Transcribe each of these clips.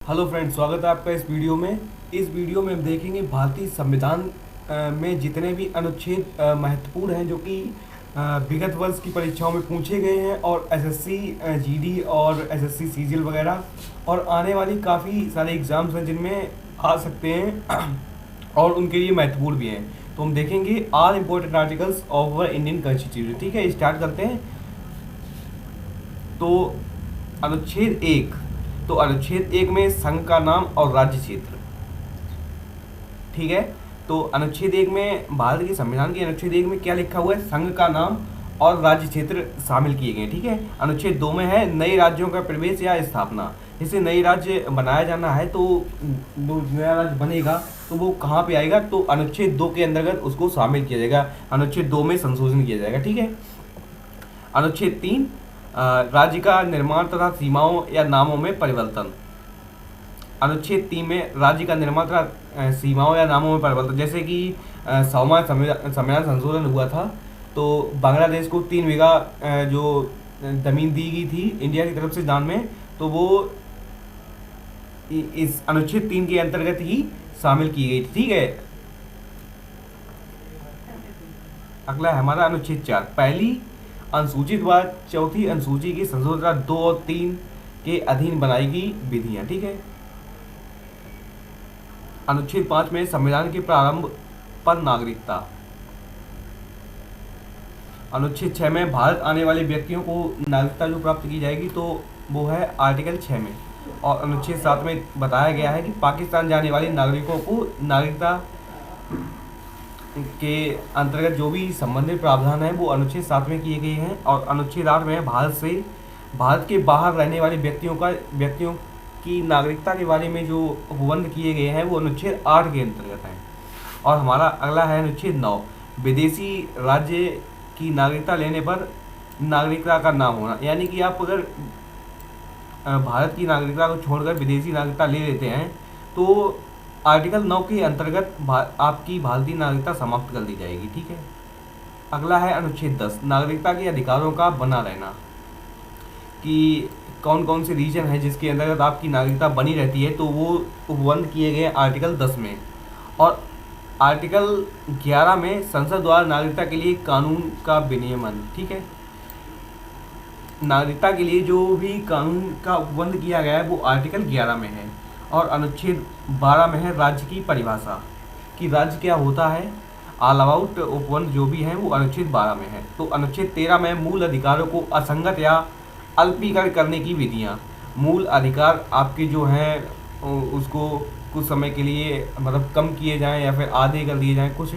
Hello friends, स्वागत है आपका इस वीडियो में। इस वीडियो में हम देखेंगे भारतीय संविधान में जितने भी अनुच्छेद महत्वपूर्ण हैं जो कि विगत वर्ष की परीक्षाओं में पूछे गए हैं और एसएससी जीडी और एसएससी सीजीएल वगैरह और आने वाली काफ़ी सारे एग्ज़ाम्स हैं जिनमें आ सकते हैं और उनके लिए महत्वपूर्ण भी हैं। तो हम देखेंगे all important articles of our Indian constitution. ठीक है, स्टार्ट करते हैं। तो अनुच्छेद एक, तो अनुच्छेद एक में संघ का नाम और राज्य क्षेत्र। ठीक है, तो अनुच्छेद एक में भारत के संविधान के अनुच्छेद एक में क्या लिखा हुआ है? संघ का नाम और राज्य क्षेत्र शामिल किए गए। ठीक है, अनुच्छेद दो में है नए राज्यों का प्रवेश या स्थापना। जैसे नई राज्य बनाया जाना है तो जो नया राज्य बनेगा तो वो कहाँ पे आएगा? तो अनुच्छेद दो के अंतर्गत उसको शामिल किया जाएगा, अनुच्छेद दो में संशोधन किया जाएगा। ठीक है, अनुच्छेद तीन राज्य का निर्माण तथा सीमाओं या नामों में परिवर्तन। अनुच्छेद तीन में राज्य का निर्माण तथा सीमाओं या नामों में परिवर्तन, जैसे कि 100वां संविधान संशोधन हुआ था तो बांग्लादेश को 3 बीघा जो ज़मीन दी गई थी इंडिया की तरफ से दान में, तो वो इस अनुच्छेद तीन के अंतर्गत ही शामिल की गई थी। ठीक है, अगला है हमारा अनुच्छेद चार, पहली अनुसूचित व चौथी अनुसूची की संशोधन 2 और 3 के अधीन बनाई गई विधियां। ठीक है, अनुच्छेद 5 में संविधान के प्रारंभ पर नागरिकता। अनुच्छेद 6 में भारत आने वाले व्यक्तियों को नागरिकता जो प्राप्त की जाएगी तो वो है आर्टिकल 6 में। और अनुच्छेद 7 में बताया गया है कि पाकिस्तान जाने वाले नागरिकों को नागरिकता के अंतर्गत जो भी संबंधित प्रावधान है वो अनुच्छेद 7 में किए गए हैं। और अनुच्छेद 8 में भारत के बाहर रहने वाले व्यक्तियों की नागरिकता के बारे में जो उपबंध किए गए हैं वो अनुच्छेद 8 के अंतर्गत हैं। और हमारा अगला है अनुच्छेद 9, विदेशी राज्य की नागरिकता लेने पर नागरिकता का नाम होना। यानी कि आप अगर भारत की नागरिकता को छोड़कर विदेशी नागरिकता ले लेते हैं तो आर्टिकल 9 के अंतर्गत आपकी भारतीय नागरिकता समाप्त कर दी जाएगी। ठीक है, अगला है अनुच्छेद 10, नागरिकता के अधिकारों का बना रहना, कि कौन कौन से रीजन है जिसके अंतर्गत आपकी नागरिकता बनी रहती है, तो वो उपबंध किए गए आर्टिकल 10 में। और आर्टिकल 11 में संसद द्वारा नागरिकता के लिए कानून का विनियमन। ठीक है, नागरिकता के लिए जो भी कानून का उपबंध किया गया है वो आर्टिकल 11 में है। और अनुच्छेद 12 में है राज्य की परिभाषा, कि राज्य क्या होता है, ऑल आउट उपबंध जो भी हैं वो अनुच्छेद 12 में है। तो अनुच्छेद 13 में मूल अधिकारों को असंगत या अल्पीकरण करने की विधियाँ। मूल अधिकार आपके जो हैं उसको कुछ समय के लिए मतलब कम किए जाएं या फिर आधे कर दिए जाएं, कुछ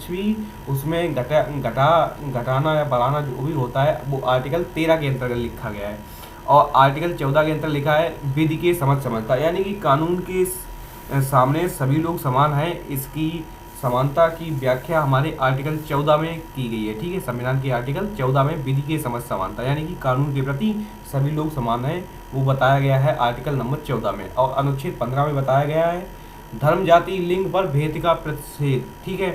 भी उसमें घटाना या बढ़ाना जो भी होता है वो आर्टिकल 13 के अंतर्गत लिखा गया है। और आर्टिकल 14 के अंदर लिखा है विधि के समता, यानी कि कानून के सामने सभी लोग समान हैं, इसकी समानता की व्याख्या हमारे आर्टिकल 14 में की गई है। ठीक है, संविधान के आर्टिकल 14 में विधि के समानता यानी कि कानून के प्रति सभी लोग समान हैं, वो बताया गया है आर्टिकल नंबर 14 में। और अनुच्छेद 15 में बताया गया है धर्म जाति लिंग पर भेद का प्रतिषेध। ठीक है,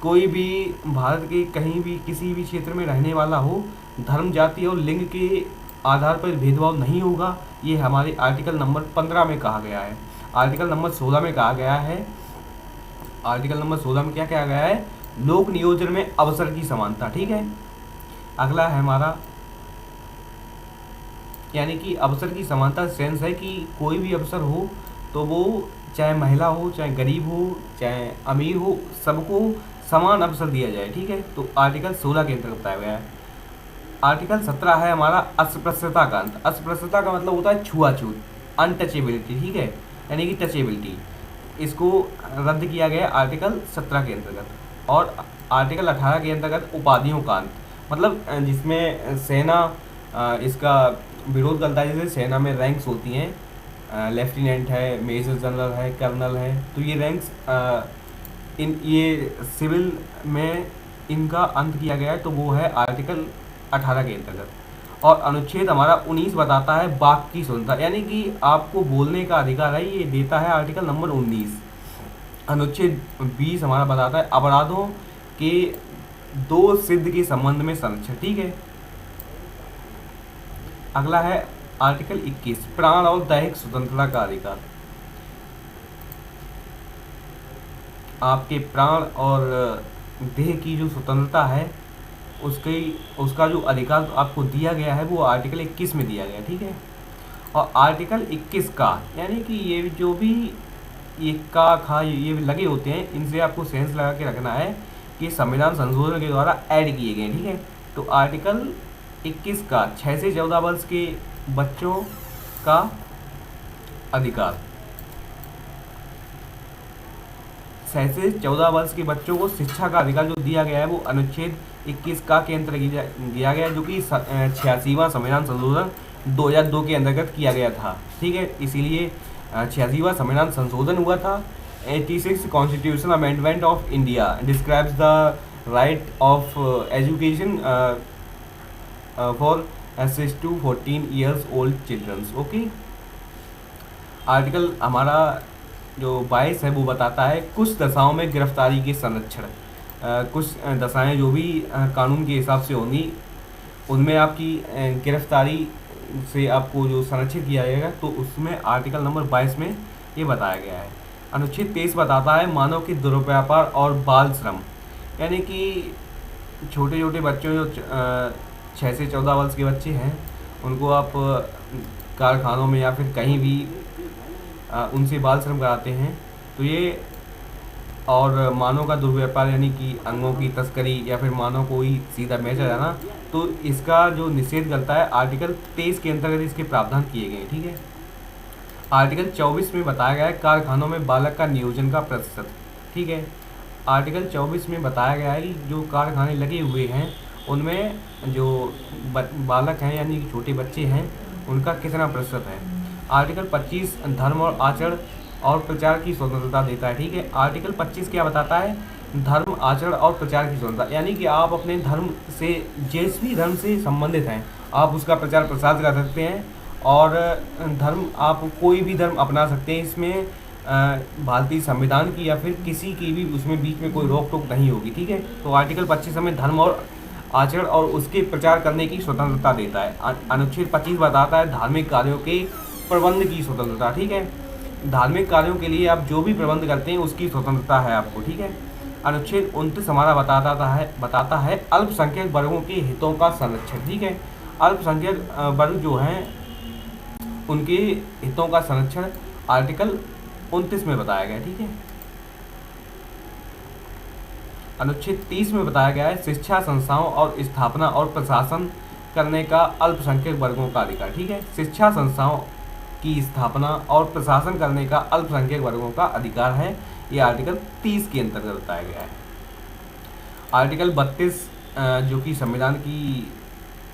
कोई भी भारत के कहीं भी किसी भी क्षेत्र में रहने वाला हो, धर्म जाति और लिंग के आधार पर भेदभाव नहीं होगा, ये हमारे आर्टिकल नंबर 15 में कहा गया है। आर्टिकल नंबर 16 में कहा गया है, आर्टिकल नंबर 16 में क्या कहा गया है? लोक नियोजन में अवसर की समानता। ठीक है, अगला है हमारा, यानी कि अवसर की समानता सेंस है कि कोई भी अवसर हो तो वो चाहे महिला हो, चाहे गरीब हो, चाहे अमीर हो, सबको समान अवसर दिया जाए। ठीक है, तो आर्टिकल 16 के अंतर्गत बताया गया है। आर्टिकल 17 है हमारा अस्पृश्यता का अंत। अस्पृश्यता का मतलब होता है छुआछूत, अनटचेबिलिटी। ठीक है, यानी कि टचेबिलिटी, इसको रद्द किया गया आर्टिकल 17 के अंतर्गत। और आर्टिकल 18 के अंतर्गत उपाधियों का अंत, मतलब जिसमें सेना इसका विरोध करता है। जैसे सेना में रैंक्स होती हैं, लेफ्टिनेंट है, मेजर जनरल है, कर्नल है, तो ये रैंक्स ये सिविल में इनका अंत किया गया है, तो वो है आर्टिकल 18 के अंतर्गत। और अनुच्छेद हमारा 19 बताता है वाक की स्वतंत्रता, यानी कि आपको बोलने का अधिकार है, ये देता है आर्टिकल नंबर 19। अनुच्छेद 20 हमारा बताता है अपराधों के दो सिद्ध के संबंध में संरक्षण। ठीक है, अगला है आर्टिकल 21 प्राण और दैहिक स्वतंत्रता का अधिकार। आपके प्राण और देह की जो स्वतंत्रता है उसका जो अधिकार आपको दिया गया है वो आर्टिकल 21 में दिया गया, ठीक है। और आर्टिकल 21 का यानी कि ये जो भी ये का खा ये लगे होते हैं, इनसे आपको सेंस लगा के रखना है कि संविधान संशोधन के द्वारा ऐड किए गए, ठीक है। तो आर्टिकल 21 का 6 से 14 वर्ष के बच्चों का अधिकार, 6 से 14 वर्ष के बच्चों को शिक्षा का अधिकार जो दिया गया है वो अनुच्छेद 21 का के अंतर्गत दिया गया है, जो कि 86वां संविधान संशोधन 2002 के अंतर्गत किया गया था, ठीक है। इसीलिए 86वां संविधान संशोधन हुआ था। 86 constitution amendment of India describes the right of education for 6 to 14 years old childrens, okay. Article हमारा जो 22 है वो बताता है कुछ दशाओं में गिरफ्तारी के संरक्षण। कुछ दशाएं जो भी कानून के हिसाब से होंगी उनमें आपकी गिरफ्तारी से आपको जो संरक्षित किया जाएगा, तो उसमें आर्टिकल नंबर 22 में ये बताया गया है। अनुच्छेद 23 बताता है मानव के दुर्व्यापार और बाल श्रम, यानी कि छोटे छोटे बच्चों जो 6 से 14 वर्ष के बच्चे हैं उनको आप कारखानों में या फिर कहीं भी उनसे बाल श्रम कराते हैं, तो ये और मानव का दुर्व्यापार यानी कि अंगों की तस्करी या फिर मानव को ही सीधा बेचा जाना, तो इसका जो निषेध करता है आर्टिकल 23 के अंतर्गत इसके प्रावधान किए गए, ठीक है। आर्टिकल 24 में बताया गया है कारखानों में बालक का नियोजन का प्रतिशत, ठीक है। आर्टिकल 24 में बताया गया है कि जो कारखाने लगे हुए हैं उनमें जो बालक हैं यानी कि छोटे बच्चे हैं उनका कितना प्रतिशत है। आर्टिकल 25 धर्म और आचरण और प्रचार की स्वतंत्रता देता है, ठीक है। आर्टिकल 25 क्या बताता है, धर्म आचरण और प्रचार की स्वतंत्रता, यानी कि आप अपने धर्म से जिस भी धर्म से संबंधित हैं आप उसका प्रचार प्रसार कर सकते हैं और धर्म आप कोई भी धर्म अपना सकते हैं। इसमें भारतीय संविधान की या फिर किसी की भी उसमें बीच में कोई रोक टोक नहीं होगी, ठीक है। तो आर्टिकल 25 हमें धर्म और आचरण और उसके प्रचार करने की स्वतंत्रता देता है। अनुच्छेद 25 बताता है धार्मिक कार्यों के प्रबंध की स्वतंत्रता, ठीक है। धार्मिक कार्यों के लिए आप जो भी प्रबंध करते हैं उसकी स्वतंत्रता है आपको, ठीक है। अनुच्छेद 29 हमारा बताता है अल्पसंख्यक वर्गों के हितों का संरक्षण, ठीक है। अल्पसंख्यक वर्ग जो हैं उनके हितों का संरक्षण आर्टिकल 29 में बताया गया, ठीक है। अनुच्छेद 30 में बताया गया है शिक्षा संस्थाओं और स्थापना और प्रशासन करने का अल्पसंख्यक वर्गों का अधिकार, ठीक है। शिक्षा संस्थाओं की स्थापना और प्रशासन करने का अल्पसंख्यक वर्गों का अधिकार है, ये आर्टिकल 30 के अंतर्गत बताया गया है। आर्टिकल 32 जो कि संविधान की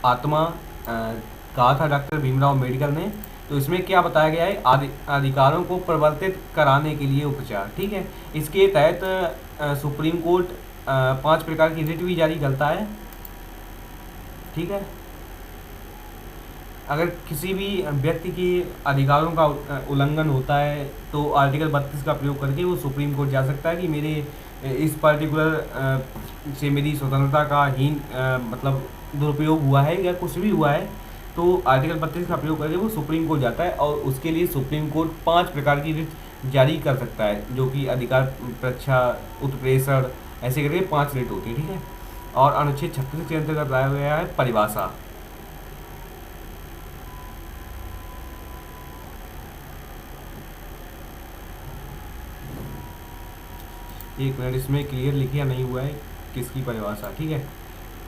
आत्मा कहा था डॉक्टर भीमराव अम्बेडकर ने, तो इसमें क्या बताया गया है, अधिकारों को परिवर्तित कराने के लिए उपचार, ठीक है। इसके तहत सुप्रीम कोर्ट 5 प्रकार की रिट भी जारी करता है, ठीक है। अगर किसी भी व्यक्ति के अधिकारों का उल्लंघन होता है तो आर्टिकल 32 का प्रयोग करके वो सुप्रीम कोर्ट जा सकता है कि मेरे इस पर्टिकुलर से मेरी स्वतंत्रता का मतलब दुरुपयोग हुआ है या कुछ भी हुआ है, तो आर्टिकल 32 का प्रयोग करके वो सुप्रीम कोर्ट जाता है और उसके लिए सुप्रीम कोर्ट 5 प्रकार की रिट जारी कर सकता है, जो कि अधिकार परीक्षा, उत्प्रेषण, ऐसे करके 5 रिट होती है, ठीक है। और अनुच्छेद 36 के अंतर्गत लाया गया है परिभाषा। एक मिनट, इसमें क्लियर लिखा नहीं हुआ है किसकी परिभाषा, ठीक है।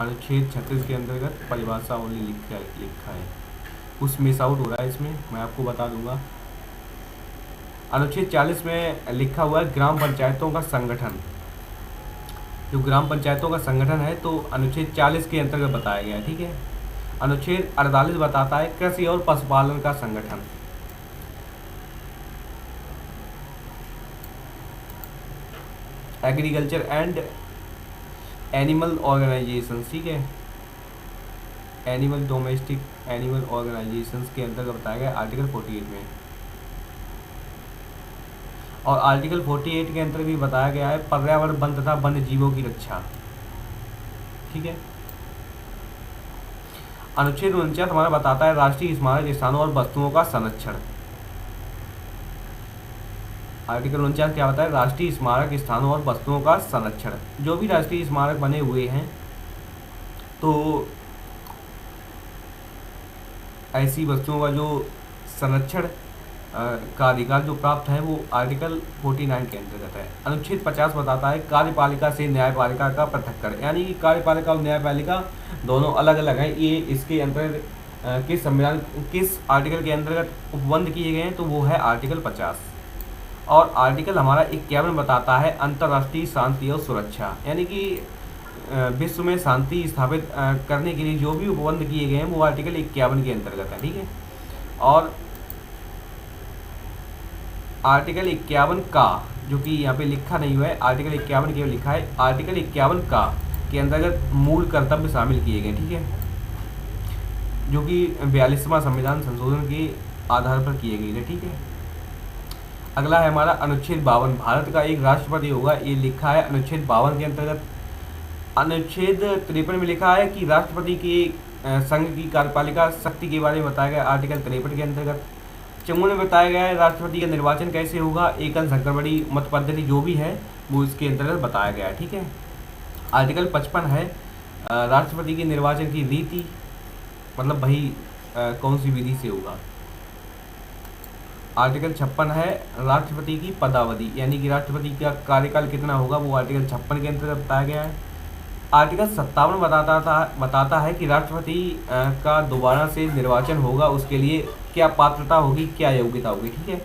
अनुच्छेद 36 के अंतर्गत परिभाषा ओनली लिखा है, कुछ मिस आउट हो रहा है इसमें, मैं आपको बता दूंगा। अनुच्छेद 40 में लिखा हुआ है ग्राम पंचायतों का संगठन। जो ग्राम पंचायतों का संगठन है तो अनुच्छेद 40 के अंतर्गत बताया गया है, ठीक है। अनुच्छेद 48 बताता है कृषि और पशुपालन का संगठन। एग्रीकल्चर एंड एनिमल ऑर्गेनाइजेशन, ठीक है। एनिमल डोमेस्टिक एनिमल ऑर्गेनाइजेशन के अंतर्गत बताया गया आर्टिकल 48 में। और आर्टिकल 48 के अंतर्गत भी बताया गया है पर्यावरण, वन तथा वन्य जीवों की रक्षा, ठीक है। अनुच्छेद 49 हमारा बताता है राष्ट्रीय स्मारक स्थानों और वस्तुओं का संरक्षण। आर्टिकल 49 क्या बताता है? राष्ट्रीय स्मारक स्थानों और वस्तुओं का संरक्षण। जो भी राष्ट्रीय स्मारक बने हुए हैं तो ऐसी वस्तुओं का जो संरक्षण का अधिकार जो प्राप्त है वो आर्टिकल 49 के अंतर्गत है। अनुच्छेद 50 बताता है कार्यपालिका से न्यायपालिका का पृथक्करण, यानी कि कार्यपालिका और न्यायपालिका दोनों अलग अलग हैं। ये इसके अंतर्गत किस संविधान किस आर्टिकल के अंतर्गत उपबंध किए गए हैं? तो वो है आर्टिकल 50। और आर्टिकल हमारा 51 बताता है अंतर्राष्ट्रीय शांति और सुरक्षा, यानी कि विश्व में शांति स्थापित करने के लिए जो भी उपबंध किए गए हैं वो आर्टिकल 51 के अंतर्गत है। ठीक है। और आर्टिकल 51 का, जो कि यहाँ पे लिखा नहीं हुआ है, आर्टिकल 51 केवल लिखा है, आर्टिकल 51 का के अंतर्गत मूल कर्तव्य शामिल किए गए। ठीक है, जो कि 42वां संविधान संशोधन के आधार पर किए गए थे। ठीक है। अगला है हमारा अनुच्छेद 52, भारत का एक राष्ट्रपति होगा, ये लिखा है अनुच्छेद 52 के अंतर्गत। अनुच्छेद 53 में लिखा है कि राष्ट्रपति के संघ की कार्यपालिका शक्ति के बारे में बताया गया आर्टिकल 53 के अंतर्गत। 54 में बताया गया है राष्ट्रपति का निर्वाचन कैसे होगा, एकल संक्रमणी मत पद्धति जो भी है वो इसके अंतर्गत बताया गया है। ठीक है। आर्टिकल 55 है राष्ट्रपति के निर्वाचन की रीति, मतलब भाई कौन सी विधि से होगा। आर्टिकल 56 है राष्ट्रपति की पदावधि, यानी कि राष्ट्रपति का कार्यकाल कितना होगा, वो आर्टिकल 56 के अंतर्गत बताया गया है। आर्टिकल 57 बताता है कि राष्ट्रपति का दोबारा से निर्वाचन होगा, उसके लिए क्या पात्रता होगी, क्या योग्यता होगी। ठीक है।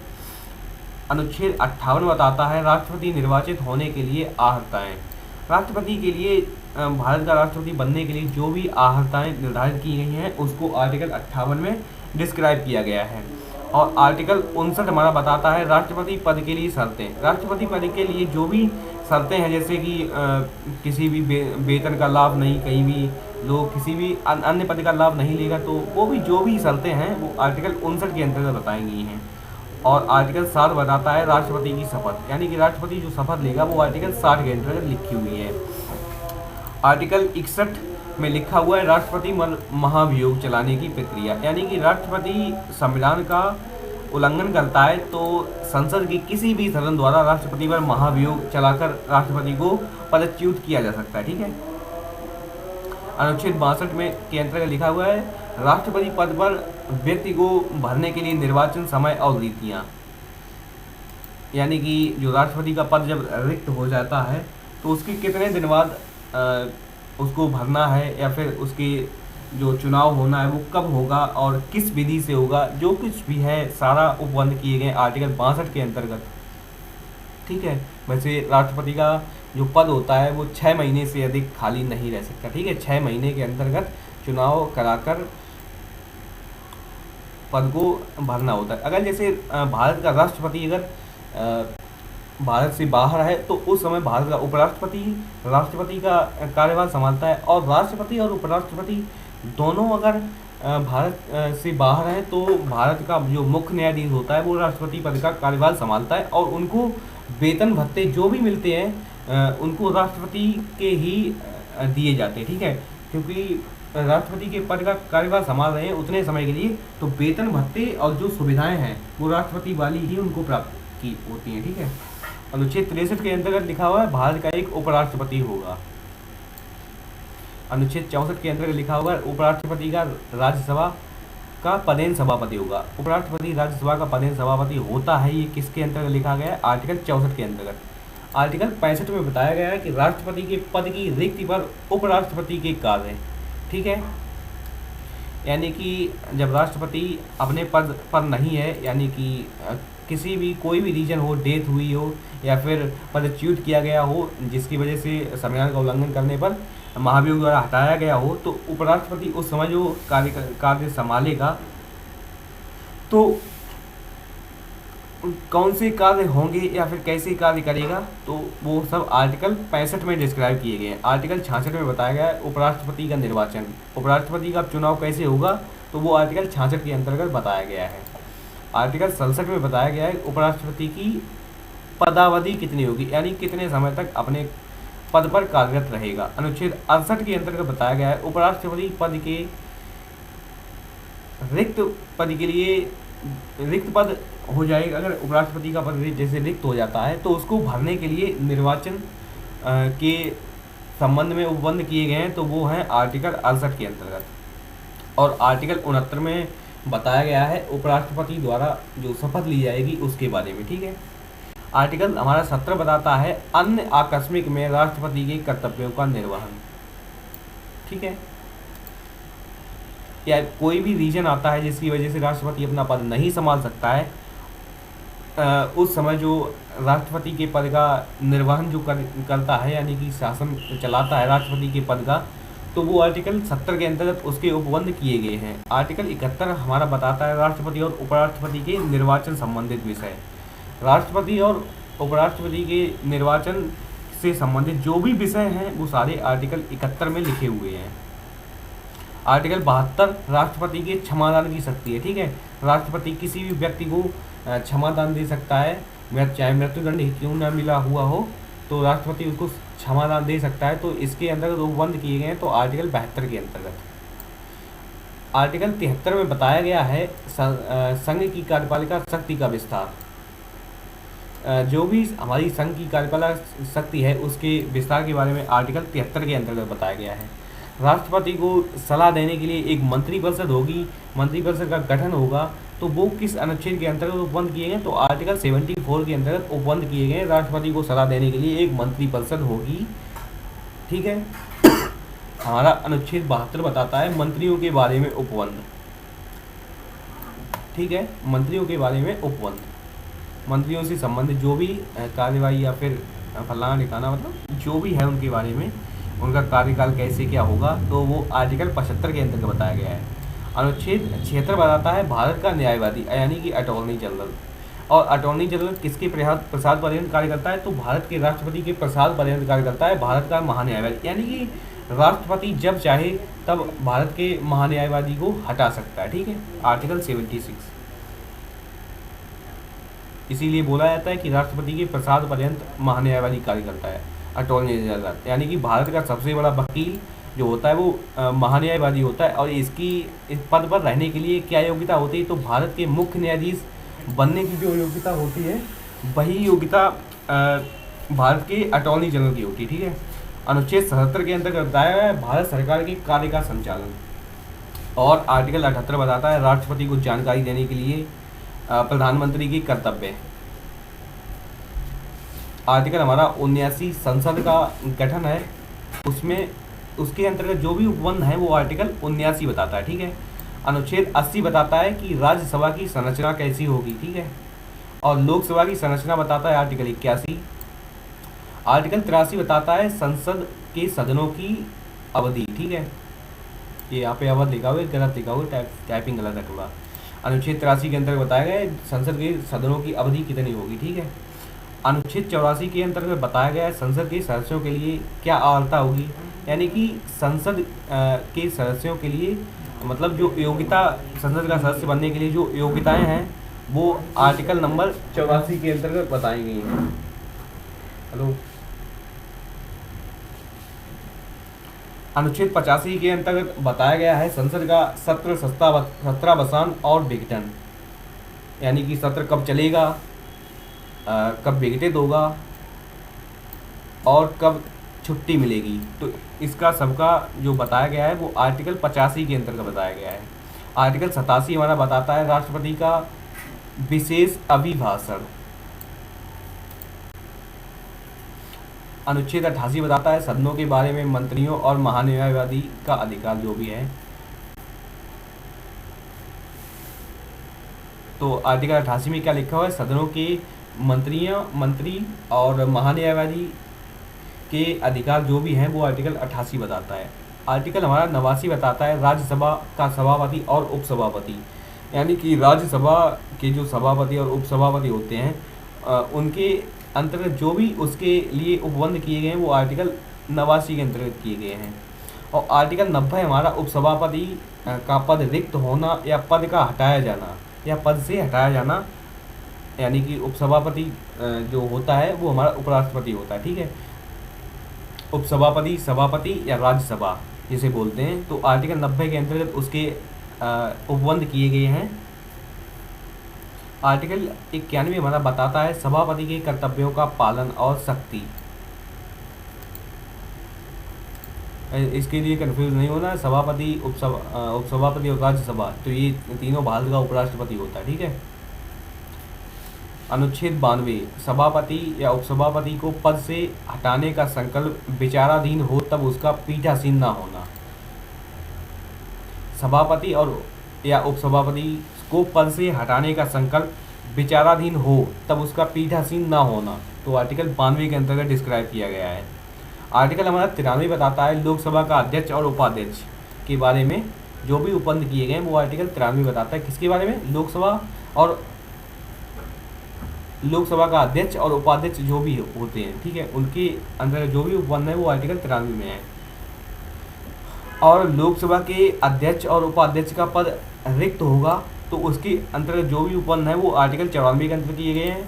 अनुच्छेद 58 बताता है राष्ट्रपति निर्वाचित होने के लिए अर्हताएं। राष्ट्रपति के लिए भारत का राष्ट्रपति बनने के लिए जो भी अर्हताएं निर्धारित की गई हैं उसको आर्टिकल 58 में डिस्क्राइब किया गया है। और आर्टिकल 59 हमारा बताता है राष्ट्रपति पद के लिए शर्तें। राष्ट्रपति पद के लिए जो भी शर्तें हैं, जैसे कि किसी भी वेतन का लाभ नहीं, कहीं भी लोग किसी भी अन्य पद का लाभ नहीं लेगा, तो वो भी जो भी शर्तें हैं वो आर्टिकल 59 के अंतर्गत बताई गई हैं। और आर्टिकल 60 बताता है राष्ट्रपति की शपथ, यानी कि राष्ट्रपति जो शपथ लेगा वो आर्टिकल 60 के अंतर्गत लिखी हुई है। आर्टिकल 61 में लिखा हुआ है राष्ट्रपति महाभियोग चलाने की प्रक्रिया, यानी कि राष्ट्रपति संविधान का उल्लंघन करता है तो संसद की किसी भी सदन द्वारा राष्ट्रपति पर महाभियोग चलाकर राष्ट्रपति को पदच्युत किया जा सकता है। ठीक है। अनुच्छेद 62 में के अंतर्गत लिखा हुआ है राष्ट्रपति पद पर व्यक्ति को भरने के लिए निर्वाचन समय और रीतियाँ, यानी कि जो राष्ट्रपति का पद जब रिक्त हो जाता है तो उसके कितने दिन बाद उसको भरना है, या फिर उसके जो चुनाव होना है वो कब होगा और किस विधि से होगा, जो कुछ भी है सारा उपबंध किए गए आर्टिकल 62 के अंतर्गत। ठीक है। वैसे राष्ट्रपति का जो पद होता है वो 6 महीने से अधिक खाली नहीं रह सकता। ठीक है। 6 महीने के अंतर्गत चुनाव कराकर पद को भरना होता है। अगर जैसे भारत का राष्ट्रपति अगर भारत से बाहर है तो उस समय भारत का उपराष्ट्रपति राष्ट्रपति का कार्यभार संभालता है, और राष्ट्रपति और उपराष्ट्रपति दोनों अगर भारत से बाहर है तो भारत का जो मुख्य न्यायाधीश होता है वो राष्ट्रपति पद का कार्यभार संभालता है, और उनको वेतन भत्ते जो भी मिलते हैं उनको राष्ट्रपति के ही दिए जाते हैं। ठीक है। क्योंकि राष्ट्रपति के पद का कार्यभार संभाल रहे हैं उतने समय के लिए, तो वेतन भत्ते और जो सुविधाएं हैं वो राष्ट्रपति वाली ही उनको प्राप्त की होती हैं। ठीक है। अनुच्छेद 63 के अंतर्गत लिखा हुआ है भारत का एक उपराष्ट्रपति होगा। अनुच्छेद 64 के अंतर्गत लिखा हुआ है उपराष्ट्रपति का राज्यसभा का पदेन सभापति होगा। उपराष्ट्रपति राज्यसभा का पदेन सभापति होता है, ये किसके अंतर्गत लिखा गया है? आर्टिकल 64 के अंतर्गत। आर्टिकल 65 में बताया गया है कि राष्ट्रपति के पद की रिक्ति पर उपराष्ट्रपति के कार्य। ठीक है। यानी कि जब राष्ट्रपति अपने पद पर नहीं है, यानी कि किसी भी कोई भी रीजन हो, डेथ हुई हो या फिर पदच्युत किया गया हो जिसकी वजह से संविधान का उल्लंघन करने पर महाभियोग द्वारा हटाया गया हो, तो उपराष्ट्रपति उस समय जो कार्य संभालेगा तो कौन से कार्य होंगे या फिर कैसे कार्य करेगा, तो वो सब आर्टिकल 65 में डिस्क्राइब किए गए हैं। आर्टिकल 66 में बताया गया है उपराष्ट्रपति का निर्वाचन, उपराष्ट्रपति का चुनाव कैसे होगा, तो वो आर्टिकल 66 के अंतर्गत बताया गया है। आर्टिकल 67 में बताया गया है उपराष्ट्रपति की पदावधि कितनी होगी, यानी कितने समय तक अपने पद पर कार्यरत रहेगा। अनुच्छेद 68 के अंतर्गत बताया गया है उपराष्ट्रपति पद के रिक्त पद के लिए रिक्त पद हो जाएगा। अगर उपराष्ट्रपति का पद जैसे रिक्त हो जाता है तो उसको भरने के लिए निर्वाचन के संबंध में उपबंध किए गए हैं, तो वो हैं आर्टिकल 68 के अंतर्गत। और आर्टिकल 69 में बताया गया है उपराष्ट्रपति द्वारा जो शपथ ली जाएगी उसके बारे में, ठीक है। आर्टिकल हमारा 17 बताता है अन्य आकस्मिक में राष्ट्रपति के कर्तव्यों का निर्वहन, ठीक है। या कोई भी रीजन आता है जिसकी वजह से राष्ट्रपति अपना पद नहीं संभाल सकता है, उस समय जो राष्ट्रपति के पद का निर्वहन जो करता है, यानी कि शासन चलाता है राष्ट्रपति के पद का, तो वो आर्टिकल 70 के अंतर्गत उसके उपबंध किए गए हैं। आर्टिकल 71 हमारा बताता है राष्ट्रपति और उपराष्ट्रपति के निर्वाचन संबंधित विषय। राष्ट्रपति और उपराष्ट्रपति के निर्वाचन से संबंधित जो भी विषय हैं वो सारे आर्टिकल 71 में लिखे हुए हैं। आर्टिकल 72 राष्ट्रपति के क्षमादान की शक्ति है, ठीक है। राष्ट्रपति किसी भी व्यक्ति को क्षमादान दे सकता है, चाहे मृत्युदंड ही क्यों न मिला हुआ हो, तो राष्ट्रपति उसको क्षमादान दे सकता है। तो इसके अंतर्गत उपबंध किए गए हैं, तो आर्टिकल 72 के अंतर्गत। आर्टिकल 73 में बताया गया है संघ की कार्यपालिका शक्ति का विस्तार। जो भी हमारी संघ की कार्यपालिका शक्ति है उसके विस्तार के बारे में आर्टिकल 73 के अंतर्गत बताया गया है। राष्ट्रपति को सलाह देने के लिए एक मंत्रिपरिषद होगी, मंत्रिपरिषद का गठन होगा, तो वो किस अनुच्छेद के अंतर्गत उपबंध किए गए, तो आर्टिकल 74 के अंतर्गत उपबंध किए गए। राष्ट्रपति को सलाह देने के लिए एक मंत्रिपरिषद होगी, ठीक है। हमारा अनुच्छेद 72 बताता है मंत्रियों के बारे में उपबंध, ठीक है। मंत्रियों के बारे में उपबंध, मंत्रियों से संबंधित जो भी कार्यवाही या फिर फलाना ठिकाना, मतलब जो भी है उनके बारे में, उनका कार्यकाल कैसे क्या होगा, तो वो आर्टिकल 75 के अंतर्गत बताया गया है। अनुच्छेद 76 बताता है भारत का न्यायवादी, यानी कि अटॉर्नी जनरल। और अटॉर्नी जनरल किसके प्रसाद पर्यंत कार्य करता है, तो भारत के राष्ट्रपति के प्रसाद पर्यंत कार्य करता है। भारत का महान्यायवादी, यानी कि राष्ट्रपति जब चाहे तब भारत के महान्यायवादी को हटा सकता है, ठीक है। आर्टिकल 76 इसीलिए बोला जाता है कि राष्ट्रपति के प्रसाद पर्यंत महान्यायवादी कार्य करता है अटॉर्नी जनरल, यानी कि भारत का सबसे बड़ा वकील जो होता है वो महान्यायवादी होता है। और इसकी इस पद पर रहने के लिए क्या योग्यता होती है, तो भारत के मुख्य न्यायाधीश बनने की जो योग्यता होती है वही योग्यता भारत के अटॉर्नी जनरल की होती है, ठीक है। अनुच्छेद 77 के अंतर्गत बताया गया है भारत सरकार के कार्य का संचालन। और आर्टिकल 78 बताता है राष्ट्रपति को जानकारी देने के लिए प्रधानमंत्री की कर्तव्य। आर्टिकल हमारा 79 संसद का गठन है, उसमें उसके अंतर्गत जो भी उपबंध है वो आर्टिकल 79 बताता है, ठीक है। अनुच्छेद 80 बताता है कि राज्यसभा की संरचना कैसी होगी, ठीक है। और लोकसभा की संरचना बताता है आर्टिकल 81। आर्टिकल 83 बताता है संसद के सदनों की अवधि, ठीक है। ये यहाँ पे अवधि लिखा हुआ है, गलत लिखा हुआ है, टाइपिंग गलत है थोड़ा। अनुच्छेद 83 के अंतर्गत बताया गया है संसद के सदनों की अवधि कितनी होगी, ठीक है। अनुच्छेद 84 के अंतर्गत बताया गया है संसद के सदस्यों के लिए क्या अर्हता होगी, यानी कि संसद के सदस्यों के लिए मतलब जो योग्यता, संसद का सदस्य बनने के लिए जो योग्यताएं हैं वो आर्टिकल नंबर 84 के अंतर्गत बताई गई हैं। हेलो। अनुच्छेद 85 के अंतर्गत बताया गया है संसद का सत्र सत्रावसान और विघटन, यानी कि सत्र कब चलेगा, कब विघटित होगा और कब छुट्टी मिलेगी, तो इसका सबका जो बताया गया है वो आर्टिकल 85 के अंतर्गत बताया गया है। आर्टिकल 87 हमारा बताता है राष्ट्रपति का विशेष अभिभाषण। अनुच्छेद 88 बताता है सदनों के बारे में मंत्रियों और महान्यायवादी का अधिकार जो भी है। तो आर्टिकल 88 में क्या लिखा हुआ है, सदनों के मंत्री और महान्यायवादी के अधिकार जो भी हैं वो आर्टिकल 88 बताता है। आर्टिकल हमारा 89 बताता है राज्यसभा का सभापति और उपसभापति, यानी कि राज्यसभा के जो सभापति और उपसभापति होते हैं उनके अंतर्गत जो भी उसके लिए उपबंध किए गए हैं वो आर्टिकल 89 के अंतर्गत किए गए हैं। और आर्टिकल 90 हमारा उपसभापति का पद रिक्त होना या पद का हटाया जाना या पद से हटाया जाना, यानी कि उपसभापति जो होता है वो हमारा उपराष्ट्रपति होता है, ठीक है। उपसभापति, सभापति या राज्यसभा जिसे बोलते हैं, तो आर्टिकल 90 के अंतर्गत उसके उपबंध किए गए हैं। आर्टिकल 91 हमारा बताता है सभापति के कर्तव्यों का पालन और सख्ती। इसके लिए कंफ्यूज नहीं होना, सभापति, उपसभापति और राज्यसभा, तो ये तीनों भारत का उपराष्ट्रपति होता है, ठीक है। अनुच्छेद 92, सभापति या उपसभापति को पद से हटाने का संकल्प विचाराधीन हो तब उसका पीठासीन न होना। सभापति और या उपसभापति को पद से हटाने का संकल्प विचाराधीन हो तब उसका पीठासीन न होना, तो आर्टिकल 92 के अंतर्गत डिस्क्राइब किया गया है। आर्टिकल हमारा 93 बताता है लोकसभा का अध्यक्ष और उपाध्यक्ष के बारे में जो भी उपबंध किए गए हैं, वो आर्टिकल 93 बताता है। किसके बारे में? लोकसभा का अध्यक्ष और उपाध्यक्ष जो भी होते हैं, ठीक है, उनके अंदर जो भी उपबंध है वो आर्टिकल 93 में है। और लोकसभा के अध्यक्ष और उपाध्यक्ष का पद रिक्त होगा तो उसके अंतर्गत जो भी उपबंध है वो आर्टिकल 94 के अंतर्गत किए गए हैं।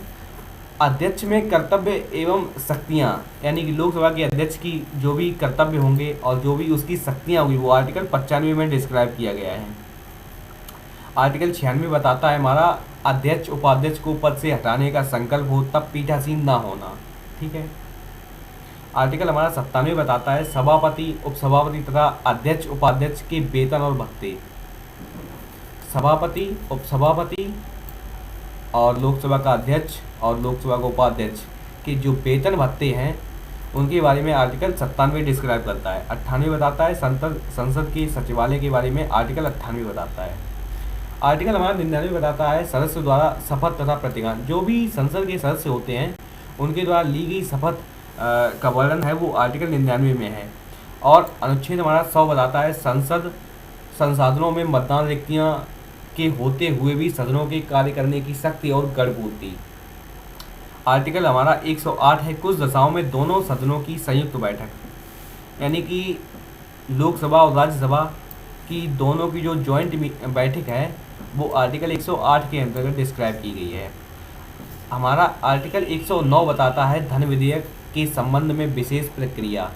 अध्यक्ष में कर्तव्य एवं शक्तियाँ, यानी कि लोकसभा के अध्यक्ष की जो भी कर्तव्य होंगे और जो भी उसकी शक्तियाँ होंगी वो आर्टिकल 95 में डिस्क्राइब किया गया है। आर्टिकल 96 बताता है हमारा अध्यक्ष उपाध्यक्ष को पद से हटाने का संकल्प हो तब पीठासीन ना होना, ठीक है। आर्टिकल हमारा 97 बताता है सभापति, उपसभापति तथा अध्यक्ष उपाध्यक्ष के वेतन और भत्ते। सभापति, उपसभापति और लोकसभा का अध्यक्ष और लोकसभा का उपाध्यक्ष के जो वेतन भत्ते हैं उनके बारे में आर्टिकल 97 डिस्क्राइब करता है। 98 बताता है संसद के सचिवालय के बारे में, आर्टिकल 98 बताता है। आर्टिकल हमारा 99 बताता है सदस्य द्वारा शपथ तथा प्रतिज्ञा। जो भी संसद के सदस्य होते हैं उनके द्वारा ली गई शपथ का वर्णन है वो आर्टिकल 99 में है। और अनुच्छेद हमारा 100 बताता है संसद संसाधनों में मतदान रिक्तियाँ के होते हुए भी सदनों के कार्य करने की शक्ति और गढ़पूर्ति। आर्टिकल हमारा 108 है कुछ दशाओं में दोनों सदनों की संयुक्त बैठक, यानी कि लोकसभा और राज्यसभा की दोनों की जो जॉइंट बैठक है वो आर्टिकल 108 के अंतर्गत डिस्क्राइब की गई है। हमारा आर्टिकल 109 बताता है धन विधेयक के संबंध में विशेष प्रक्रिया।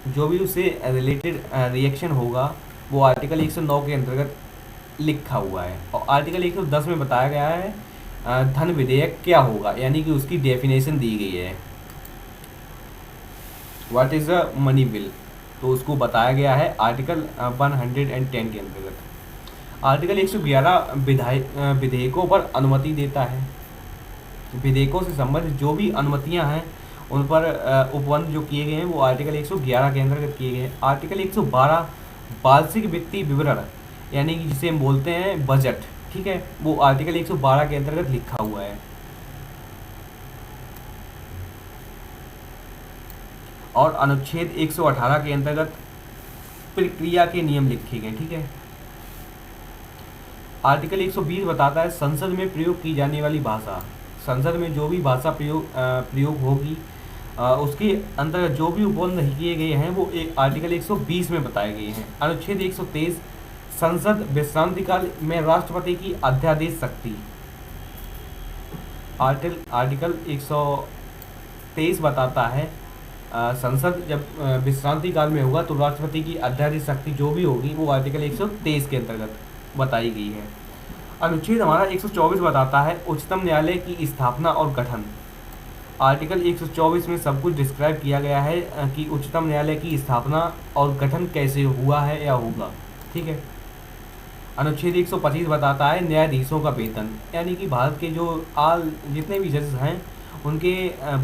जो भी उससे रिलेटेड रिएक्शन होगा वो आर्टिकल 109 के अंतर्गत लिखा हुआ है। और आर्टिकल 110 में बताया गया है धन विधेयक क्या होगा, यानी कि उसकी डेफिनेशन दी गई है, what is a money bill, तो उसको बताया गया है आर्टिकल 110 के अंतर्गत। आर्टिकल 111 विधेयकों पर अनुमति देता है। विधेयकों से संबंधित जो भी अनुमतियां हैं उन पर उपबंध जो किए गए हैं वो आर्टिकल 111 के अंतर्गत किए गए हैं। आर्टिकल 112 वार्षिक वित्तीय विवरण, यानी कि जिसे हम बोलते हैं बजट, ठीक है, वो आर्टिकल 112 के अंतर्गत लिखा हुआ है। और अनुच्छेद 118 के अंतर्गत प्रक्रिया के नियम लिखे गए, ठीक है। आर्टिकल 120 बताता है संसद में प्रयोग की जाने वाली भाषा। संसद में जो भी भाषा प्रयोग होगी उसके अंतर्गत जो भी उपबंध किए गए हैं वो आर्टिकल 120 में बताए गए हैं। अनुच्छेद 123 संसद विश्रांति काल में राष्ट्रपति की अध्यादेश शक्ति। आर्टिकल 123 बताता है संसद जब विश्रांति काल में होगा तो राष्ट्रपति की अध्यादेश शक्ति जो भी होगी वो आर्टिकल 123 के अंतर्गत बताई गई है। अनुच्छेद हमारा 124 बताता है उच्चतम न्यायालय की स्थापना और गठन। आर्टिकल 124 में सब कुछ डिस्क्राइब किया गया है कि उच्चतम न्यायालय की स्थापना और गठन कैसे हुआ है या होगा, ठीक है। अनुच्छेद 125 बताता है न्यायाधीशों का वेतन, यानी कि भारत के जो जितने भी जजेस हैं उनके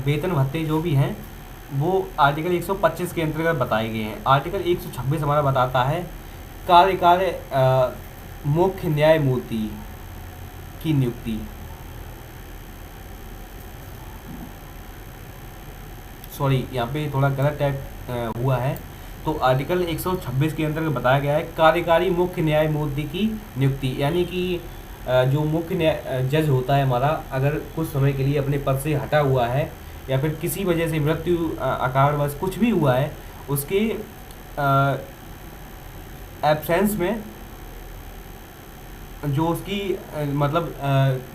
वेतन भत्ते जो भी हैं वो आर्टिकल 125 के अंतर्गत बताए गए हैं। आर्टिकल 126 हमारा बताता है कार्यकारी मुख्य न्यायमूर्ति की नियुक्ति। सॉरी, यहाँ पे थोड़ा गलत टाइप हुआ है, तो आर्टिकल 126 के अंतर्गत बताया गया है कार्यकारी मुख्य न्यायमूर्ति की नियुक्ति, यानी कि जो मुख्य न्याय जज होता है हमारा, अगर कुछ समय के लिए अपने पद से हटा हुआ है या फिर किसी वजह से मृत्यु अकारणवश कुछ भी हुआ है, उसके एब्सेंस में जो उसकी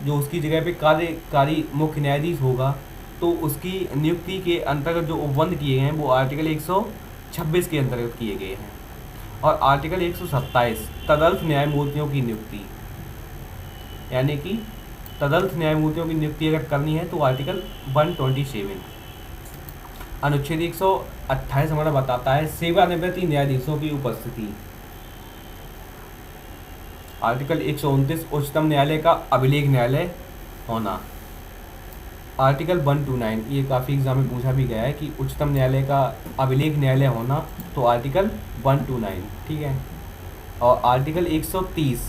जो उसकी जगह पे कार्यकारी मुख्य न्यायाधीश होगा तो उसकी नियुक्ति के अंतर्गत जो उपबंध किए गए हैं वो आर्टिकल 126 के अंतर्गत किए गए हैं। और आर्टिकल 127 तदर्थ न्यायमूर्तियों की नियुक्ति, यानी कि तदर्थ न्यायमूर्तियों की नियुक्ति अगर करनी है तो आर्टिकल 127। अनुच्छेद 128 हमारा बताता है सेवानिवृत्त न्यायाधीशों की उपस्थिति। आर्टिकल 129 उच्चतम न्यायालय का अभिलेख न्यायालय होना। आर्टिकल 129 ये काफ़ी एग्जाम में पूछा भी गया है कि उच्चतम न्यायालय का अभिलेख न्यायालय होना, तो आर्टिकल 129, ठीक है। और आर्टिकल 130,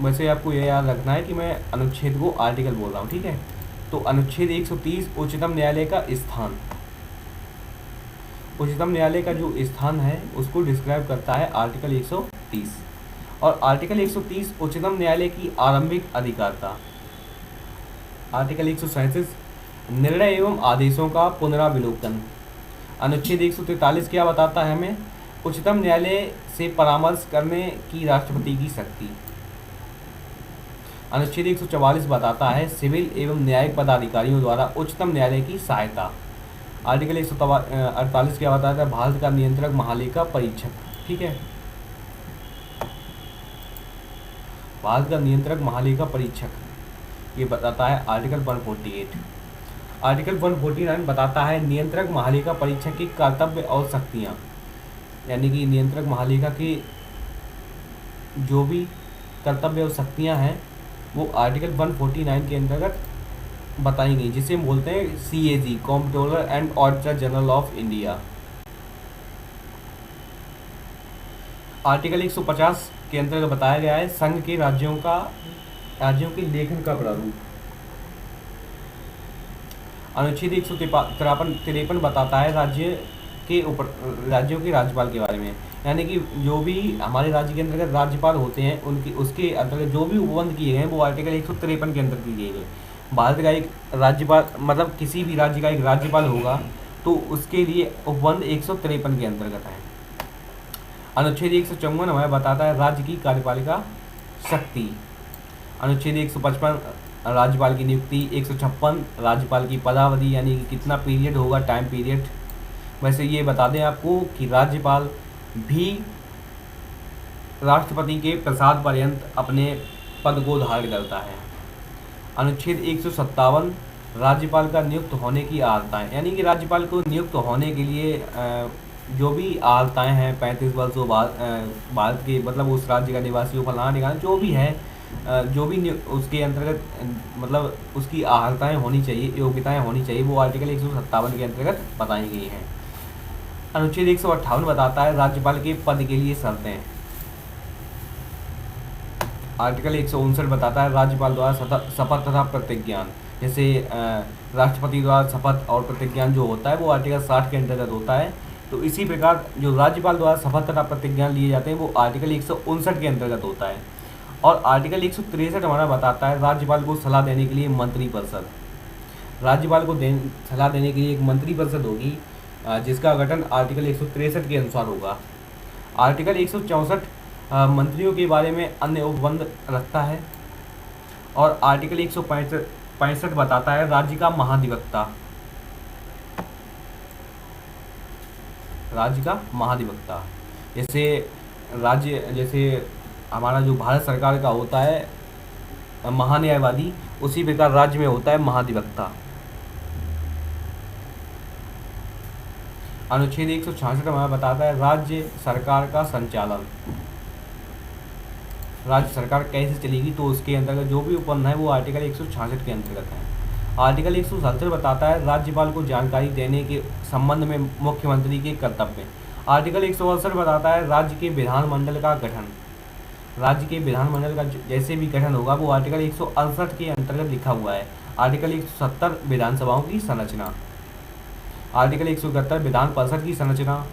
वैसे आपको ये याद रखना है कि मैं अनुच्छेद को आर्टिकल बोल रहा हूँ, ठीक है। तो अनुच्छेद 130 उच्चतम न्यायालय का स्थान, उच्चतम न्यायालय का जो स्थान है उसको डिस्क्राइब करता है आर्टिकल 130। और आर्टिकल 130 उच्चतम न्यायालय की आरंभिक अधिकारिता। आर्टिकल 137 निर्णय एवं आदेशों का पुनराविलोकन। अनुच्छेद 143 क्या बताता है हमें? उच्चतम न्यायालय से परामर्श करने की राष्ट्रपति की शक्ति। अनुच्छेद 144 बताता है सिविल एवं न्यायिक पदाधिकारियों द्वारा उच्चतम न्यायालय की सहायता। आर्टिकल 148 क्या बताता है? भारत का नियंत्रक महालेखा परीक्षक, ठीक है। भारत का नियंत्रक महालेखा परीक्षक ये बताता है आर्टिकल 148। आर्टिकल 149 बताता है नियंत्रक महालेखा परीक्षक की कर्तव्य और शक्तियाँ, यानी कि नियंत्रक महालेखा की जो भी कर्तव्य और शक्तियाँ हैं वो आर्टिकल 149 के अंतर्गत बताई गई, जिसे हम बोलते हैं CAG, comptroller and auditor general of India. Article 150 के अंतर्गत बताया गया है संघ के राज्यों के लेखन का प्रारूप। अनुच्छेद 153 बताता है राज्यों के राज्यपाल के बारे में, यानी कि जो भी हमारे राज्य के अंतर्गत राज्यपाल होते हैं उनकी उसके अंतर्गत जो भी उपबंध किए गए वो आर्टिकल 153 के अंतर्गत किए गए। भारत का एक राज्यपाल, मतलब किसी भी राज्य का एक राज्यपाल होगा तो उसके लिए उपबंध 153 के अंतर्गत है। अनुच्छेद 154 हमें बताता है राज्य की कार्यपालिका शक्ति। अनुच्छेद 155 राज्यपाल की नियुक्ति। 156 राज्यपाल की पदावधि, यानी कि कितना पीरियड होगा, टाइम पीरियड। वैसे ये बता दें आपको कि राज्यपाल भी राष्ट्रपति के प्रसाद पर्यंत अपने पद को धारण करता है। अनुच्छेद 157 राज्यपाल का नियुक्त होने की अर्हताएँ, यानी कि राज्यपाल को नियुक्त होने के लिए जो भी अर्हताएँ हैं 35 वर्षों बाद भारत के, मतलब उस राज्य का निवासी हो, फलाना ठिकाना जो भी है, जो भी उसके अंतर्गत मतलब उसकी अर्हताएँ होनी चाहिए, योग्यताएँ होनी चाहिए, वो आर्टिकल 157 के अंतर्गत बताई गई हैं। अनुच्छेद 158 बताता है राज्यपाल के पद के लिए शर्तें। आर्टिकल 159 बताता है राज्यपाल द्वारा शपथ तथा प्रतिज्ञान, जैसे राष्ट्रपति द्वारा शपथ और प्रतिज्ञान जो होता है वो आर्टिकल 60 के अंतर्गत होता है। तो इसी प्रकार जो राज्यपाल द्वारा शपथ तथा प्रतिज्ञान लिए जाते हैं वो आर्टिकल 159 के अंतर्गत होता है। और आर्टिकल 163 हमारा बताता है राज्यपाल को सलाह देने के लिए मंत्रिपरिषद। राज्यपाल को सलाह देने के लिए एक मंत्रिपरिषद होगी, जिसका गठन आर्टिकल 163 के अनुसार होगा। आर्टिकल 164 मंत्रियों के बारे में अन्य उपबंध रखता है। और आर्टिकल 165 बताता है राज्य का महाधिवक्ता। राज्य का महाधिवक्ता, जैसे हमारा जो भारत सरकार का होता है महान्यायवादी, उसी प्रकार राज्य में होता है महाधिवक्ता। अनुच्छेद 166 हमें बताता है राज्य सरकार का संचालन। राज्य सरकार कैसे चलेगी, तो उसके अंतर्गत जो भी उपबंध है वो आर्टिकल 166 के अंतर्गत है। आर्टिकल 167 बताता है राज्यपाल को जानकारी देने के संबंध में मुख्यमंत्री के कर्तव्य। आर्टिकल 168 बताता है राज्य के विधानमंडल का गठन। राज्य के विधानमंडल का जैसे भी गठन होगा वो आर्टिकल 168 के अंतर्गत लिखा हुआ है। आर्टिकल 170 विधानसभाओं की संरचना। आर्टिकल 171 विधान परिषद की संरचना।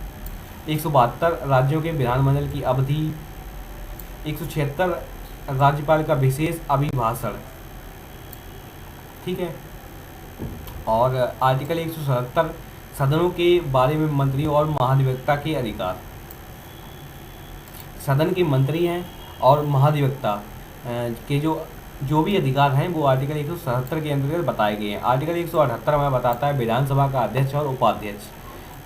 172 राज्यों के विधानमंडल की अवधि। 176 राज्यपाल का विशेष अभिभाषण, ठीक है। और आर्टिकल 177 सदनों के बारे में मंत्रियों और महाधिवक्ता के अधिकार। सदन के मंत्री हैं और महाधिवक्ता के जो भी अधिकार हैं वो आर्टिकल 177 के अंतर्गत बताए गए हैं। आर्टिकल 178 हमें बताता है विधानसभा का अध्यक्ष और उपाध्यक्ष।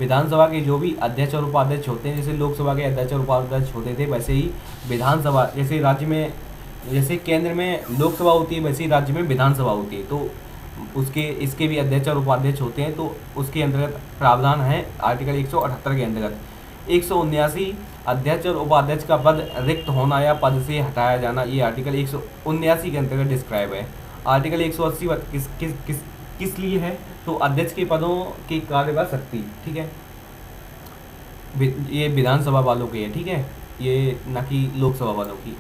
विधानसभा के जो भी अध्यक्ष और उपाध्यक्ष होते हैं, जैसे लोकसभा के अध्यक्ष और उपाध्यक्ष होते थे, वैसे ही विधानसभा, जैसे राज्य में, जैसे केंद्र में लोकसभा होती है, वैसे ही राज्य में विधानसभा होती है। तो उसके इसके भी अध्यक्ष और उपाध्यक्ष होते हैं। तो उसके अंतर्गत प्रावधान है आर्टिकल 178 के अंतर्गत 179 अध्यक्ष और उपाध्यक्ष का पद रिक्त होना या पद से हटाया जाना, ये आर्टिकल 179 के अंतर्गत डिस्क्राइब है। आर्टिकल 180 किस किस किस किस लिए है? तो अध्यक्ष के पदों की कार्यवाही शक्ति, ठीक है, ये विधानसभा वालों के है, ठीक है, ये न कि लोकसभा वालों की।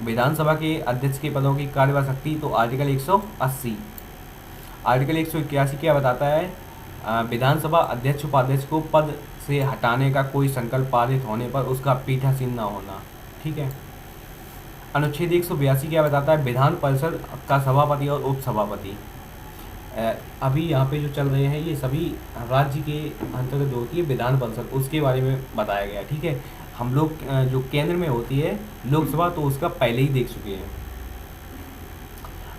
विधानसभा के अध्यक्ष के पदों की कार्यवाही शक्ति, तो आर्टिकल 180। आर्टिकल 181 क्या बताता है? विधानसभा अध्यक्ष उपाध्यक्ष को पद से हटाने का कोई संकल्प पारित होने पर उसका पीठासीन न होना, ठीक है। अनुच्छेद 182 क्या बताता है? विधान परिषद का सभापति और उपसभापति। अभी यहाँ पे जो चल रहे हैं ये सभी राज्य के अंतर्गत जो होती है विधान परिषद, उसके बारे में बताया गया, ठीक है। हम लोग जो केंद्र में होती है लोकसभा, तो उसका पहले ही देख चुके हैं।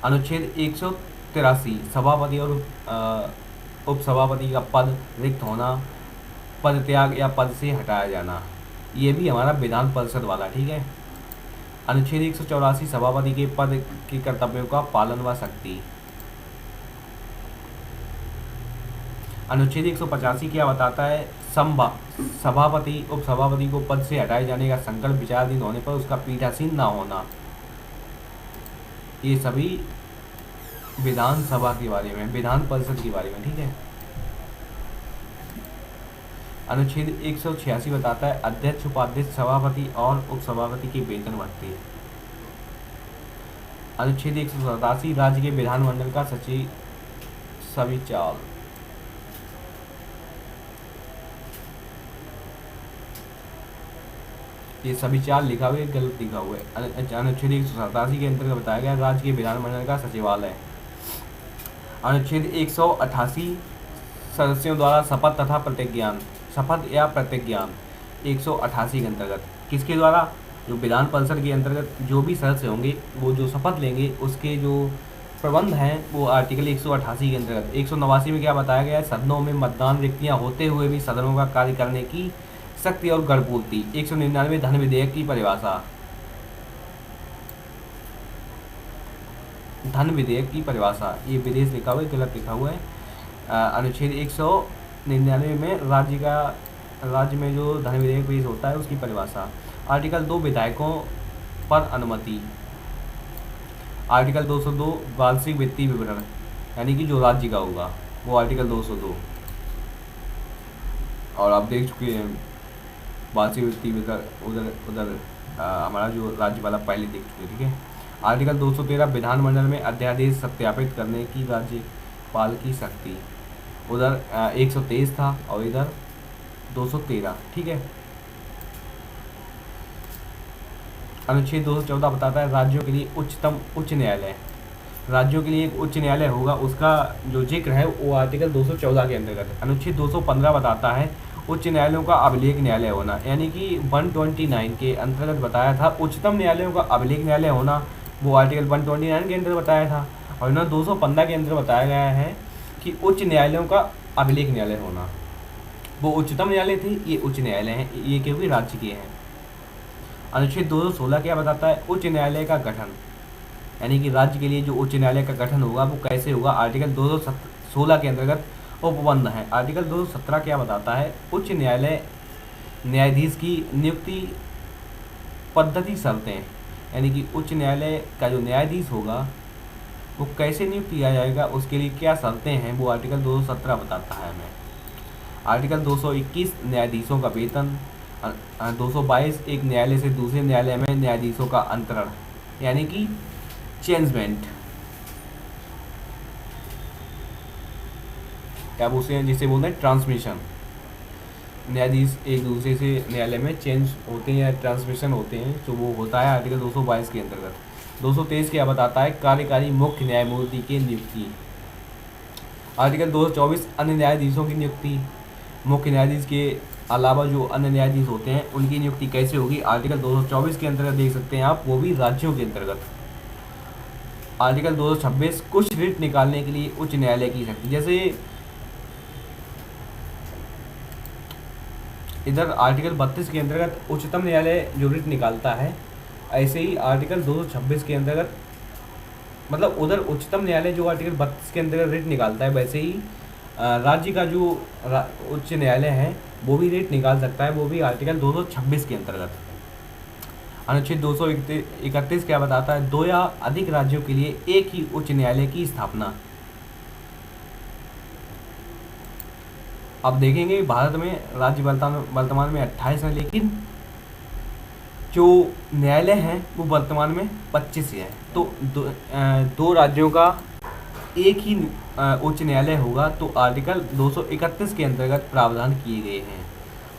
अनुच्छेद 183 सभापति और उपसभापति का पद रिक्त होना, पद त्याग या पद से हटाया जाना, ये भी हमारा विधान परिषद वाला, ठीक है। अनुच्छेद 184 सभापति के पद के कर्तव्यों का पालन व शक्ति। अनुच्छेद 185 क्या बताता है? सभापति उपसभापति को पद से हटाए जाने का संकल्प विचाराधीन होने पर उसका पीठासीन न होना, ये सभी विधानसभा के बारे में, विधान परिषद के बारे में, ठीक है। अनुच्छेद 186 बताता है अध्यक्ष उपाध्यक्ष सभापति और उपसभापति के वेतन भत्ते। अनुच्छेद 187 राज्य के विधानमंडल का सचिव सविचार। ये सविचार लिखा हुआ है, गलत लिखा हुआ है। अनुच्छेद 187 के अंतर्गत बताया गया राज्य के विधानमंडल का सचिवालय। अनुच्छेद 188 सदस्यों द्वारा शपथ तथा प्रतिज्ञान, शपथ या प्रतिज्ञान 188 के अंतर्गत किसके द्वारा? जो विधान परिषद के अंतर्गत जो भी सदस्य होंगे वो जो शपथ लेंगे उसके जो प्रबंध हैं वो आर्टिकल 188 के अंतर्गत। 189 में क्या बताया गया है? सदनों में मतदान रिक्तियाँ होते हुए भी सदनों का कार्य करने की शक्ति और गढ़पूर्ति। 199 धन विधेयक की परिभाषा, धन विधेयक की परिभाषा, ये विदेश लिखा हुआ है, गलत लिखा हुआ है। अनुच्छेद 199 में राज्य में जो धन विधेयक पेश होता है उसकी परिभाषा। आर्टिकल 2 विधायकों पर अनुमति। आर्टिकल 202 वार्षिक वित्तीय विवरण, यानी कि जो राज्य का होगा वो आर्टिकल 202, और आप देख चुके हैं वार्षिक वित्तीय विवरण उधर हमारा जो राज्य वाला पहले देख चुके, ठीक है। आर्टिकल 213 विधानमंडल में अध्यादेश सत्यापित करने की राज्यपाल की शक्ति, उधर 123 था और इधर 213, ठीक है। अनुच्छेद 214 बताता है राज्यों के लिए उच्च न्यायालय। राज्यों के लिए एक उच्च न्यायालय होगा, उसका जो जिक्र है वो आर्टिकल 214 के अंतर्गत। अनुच्छेद 215 बताता है उच्च न्यायालयों का अभिलेख न्यायालय होना, यानी कि 129 के अंतर्गत बताया था उच्चतम न्यायालयों का अभिलेख न्यायालय होना, वो आर्टिकल 129 के अंदर बताया था। और इन्होंने 215 के अंदर बताया गया है कि उच्च न्यायालयों का अभिलेख न्यायालय होना। वो उच्चतम न्यायालय थे, ये उच्च न्यायालय हैं, ये क्योंकि राज्य के हैं। अनुच्छेद 216 क्या बताता है? उच्च न्यायालय का गठन, यानी कि राज्य के लिए जो उच्च न्यायालय का गठन होगा वो कैसे होगा? आर्टिकल 216 के अंतर्गत उपबंध है। आर्टिकल 217 क्या बताता है? उच्च न्यायालय न्यायाधीश की नियुक्ति पद्धति शर्तें, यानी कि उच्च न्यायालय का जो न्यायाधीश होगा वो कैसे नियुक्त किया जाएगा, उसके लिए क्या शर्तें हैं, वो आर्टिकल 217 बताता है हमें। आर्टिकल 221 न्यायाधीशों का वेतन। 222 एक न्यायालय से दूसरे न्यायालय में न्यायाधीशों का अंतरण, यानी कि चेंजमेंट, क्या बोलते हैं, जिसे बोलते हैं ट्रांसमिशन। न्यायाधीश एक दूसरे से न्यायालय में चेंज होते हैं या ट्रांसमिशन होते हैं, तो वो होता है आर्टिकल 222 के अंतर्गत। 223 क्या बताता है? कार्यकारी मुख्य न्यायमूर्ति की नियुक्ति। आर्टिकल 224 अन्य न्यायाधीशों की नियुक्ति। मुख्य न्यायाधीश के अलावा जो अन्य न्यायाधीश होते हैं उनकी नियुक्ति कैसे होगी? आर्टिकल 224 के अंतर्गत देख सकते हैं आप, वो भी राज्यों के अंतर्गत। आर्टिकल 226 कुछ रिट निकालने के लिए उच्च न्यायालय की शक्ति। जैसे इधर आर्टिकल 32 के अंतर्गत उच्चतम न्यायालय जो रिट निकालता है, ऐसे ही आर्टिकल 226 के अंतर्गत, मतलब उधर उच्चतम न्यायालय जो आर्टिकल 32 के अंतर्गत रिट निकालता है, वैसे ही राज्य का जो उच्च न्यायालय है वो भी रिट निकाल सकता है, वो भी आर्टिकल 226 के अंतर्गत। अनुच्छेद 231 क्या बताता है? 2 या अधिक राज्यों के लिए एक ही उच्च न्यायालय की स्थापना। अब देखेंगे भारत में राज्य वर्तमान में 28 हैं, लेकिन जो न्यायालय हैं वो वर्तमान में 25 ही हैं। तो दो राज्यों का एक ही उच्च न्यायालय होगा, तो आर्टिकल 231 के अंतर्गत प्रावधान किए गए हैं।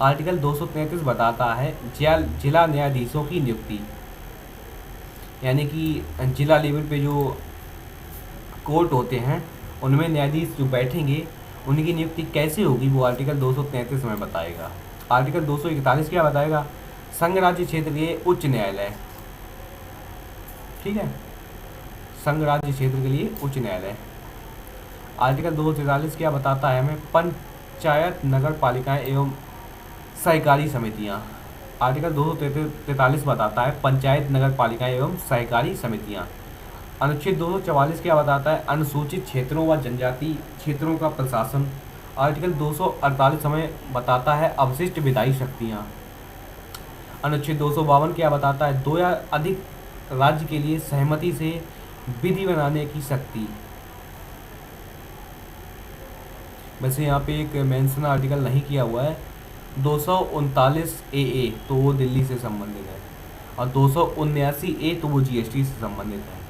आर्टिकल 233 बताता है जिला न्यायाधीशों की नियुक्ति, यानी कि जिला लेवल पे जो कोर्ट होते हैं उनमें न्यायाधीश जो बैठेंगे उनकी नियुक्ति कैसे होगी, वो आर्टिकल 233 में बताएगा। आर्टिकल 241 क्या बताएगा? संघ राज्य क्षेत्र के उच्च न्यायालय, ठीक है, संघ राज्य क्षेत्र के लिए उच्च न्यायालय। आर्टिकल 243 क्या बताता है हमें? पंचायत नगर पालिकाएं एवं सहकारी समितियां। आर्टिकल 243 बताता है पंचायत नगर पालिकाएं एवं सहकारी समितियां। अनुच्छेद 244 क्या बताता है? अनुसूचित क्षेत्रों व जनजाति क्षेत्रों का प्रशासन। आर्टिकल 248 हमें बताता है अवशिष्ट विधायी शक्तियां। अनुच्छेद 252 क्या बताता है? 2 या अधिक राज्य के लिए सहमति से विधि बनाने की शक्ति। वैसे यहाँ पे एक मेंशन आर्टिकल नहीं किया हुआ है, 239 AA, तो वो दिल्ली से संबंधित है, और 279 A तो वो GST से संबंधित है।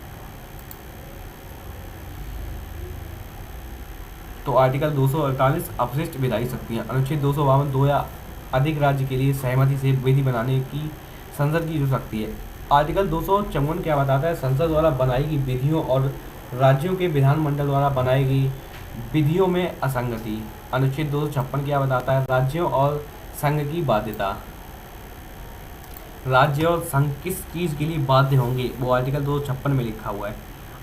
तो आर्टिकल 248 अपशिष्ट विधायी शक्तियाँ। अनुच्छेद 252 2 या अधिक राज्य के लिए सहमति से विधि बनाने की संसद की जो शक्ति है। आर्टिकल 254 क्या बताता है? संसद द्वारा बनाई गई विधियों और राज्यों के विधानमंडल द्वारा बनाई गई विधियों में असंगति। अनुच्छेद 256 क्या बताता है? राज्यों और संघ की बाध्यता। राज्य और संघ किस चीज़ के लिए बाध्य होंगे, वो आर्टिकल 256 में लिखा हुआ है।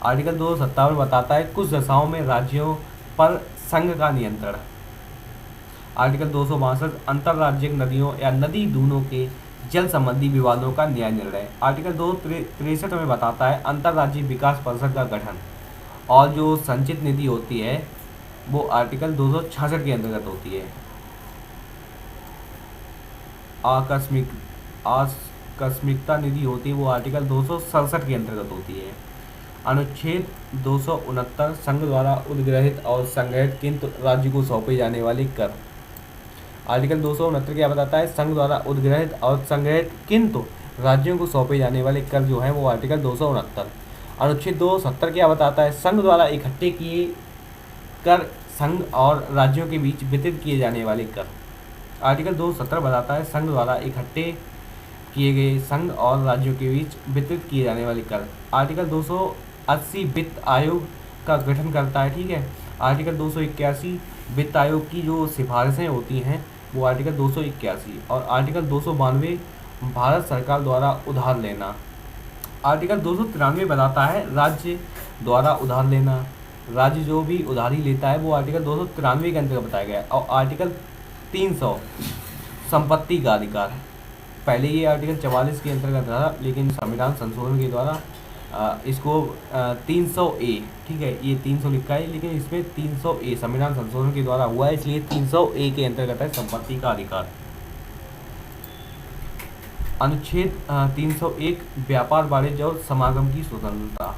आर्टिकल 257 बताता है कुछ दशाओं में राज्यों पर संघ का नियंत्रण। आर्टिकल 262 अंतर्राज्यिक नदियों या नदी दूनों के जल संबंधी विवादों का न्याय निर्णय। आर्टिकल 263 में बताता है अंतर्राज्यीय विकास परिषद का गठन, और जो संचित निधि होती है वो आर्टिकल 266 के अंतर्गत होती है। आकस्मिकता निधि होती है वो आर्टिकल 267 के अंतर्गत होती है। अनुच्छेद 269 संघ द्वारा उद्ग्रहित और संग्रहित किंतु राज्य को सौंपे जाने वाले कर। आर्टिकल 269 क्या बताता है? संघ द्वारा उद्ग्रहित और संग्रहित किंतु राज्यों को सौंपे जाने वाले कर जो है वो आर्टिकल 269। अनुच्छेद 270 क्या बताता है? संघ द्वारा इकट्ठे किए कर संघ और राज्यों के बीच वितरित किए जाने वाले कर। आर्टिकल 270 बताता है संघ द्वारा इकट्ठे किए गए संघ और राज्यों के बीच वितरित किए जाने वाले कर। आर्टिकल 280 वित्त आयोग का गठन करता है, ठीक है। आर्टिकल 281 वित्त आयोग की जो सिफारिशें होती हैं वो आर्टिकल 281, और आर्टिकल 292 भारत सरकार द्वारा उधार लेना। आर्टिकल 293 बताता है राज्य द्वारा उधार लेना। राज्य जो भी उधारी लेता है वो आर्टिकल 293 के अंतर्गत बताया गया है। और आर्टिकल 300 संपत्ति का अधिकार। पहले ये आर्टिकल 44 के अंतर्गत था, लेकिन संविधान संशोधन के द्वारा इसको 300A, ठीक है, ये 300 लिखा है लेकिन इसमें 300A संविधान संशोधन के द्वारा हुआ है, इसलिए 300A के अंतर्गत है संपत्ति का अधिकार। अनुच्छेद 301 व्यापार वाणिज्य और समागम की स्वतंत्रता।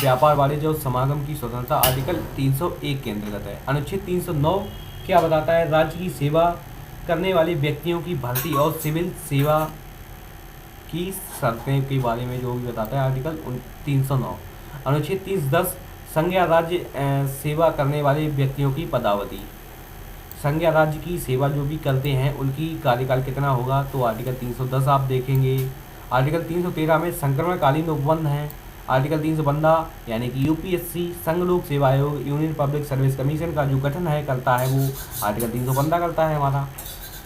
व्यापार वाणिज्य और समागम की स्वतंत्रता आर्टिकल 301 के अंतर्गत है। अनुच्छेद 309 क्या बताता है? राज्य की सेवा करने वाले व्यक्तियों की भर्ती और सिविल सेवा की शर्तें के बारे में जो भी बताता है आर्टिकल 309। अनुच्छेद 310 संघ या राज्य सेवा करने वाले व्यक्तियों की पदावधि। संघ या राज्य की सेवा जो भी करते हैं उनकी कार्यकाल कितना होगा, तो आर्टिकल 310 आप देखेंगे। आर्टिकल 313 में संक्रमणकालीन उपबंध हैं। आर्टिकल 315 यानी कि यूपीएससी संघ लोक सेवा आयोग यूनियन पब्लिक सर्विस कमीशन का जो गठन है करता है वो आर्टिकल 315 करता है हमारा,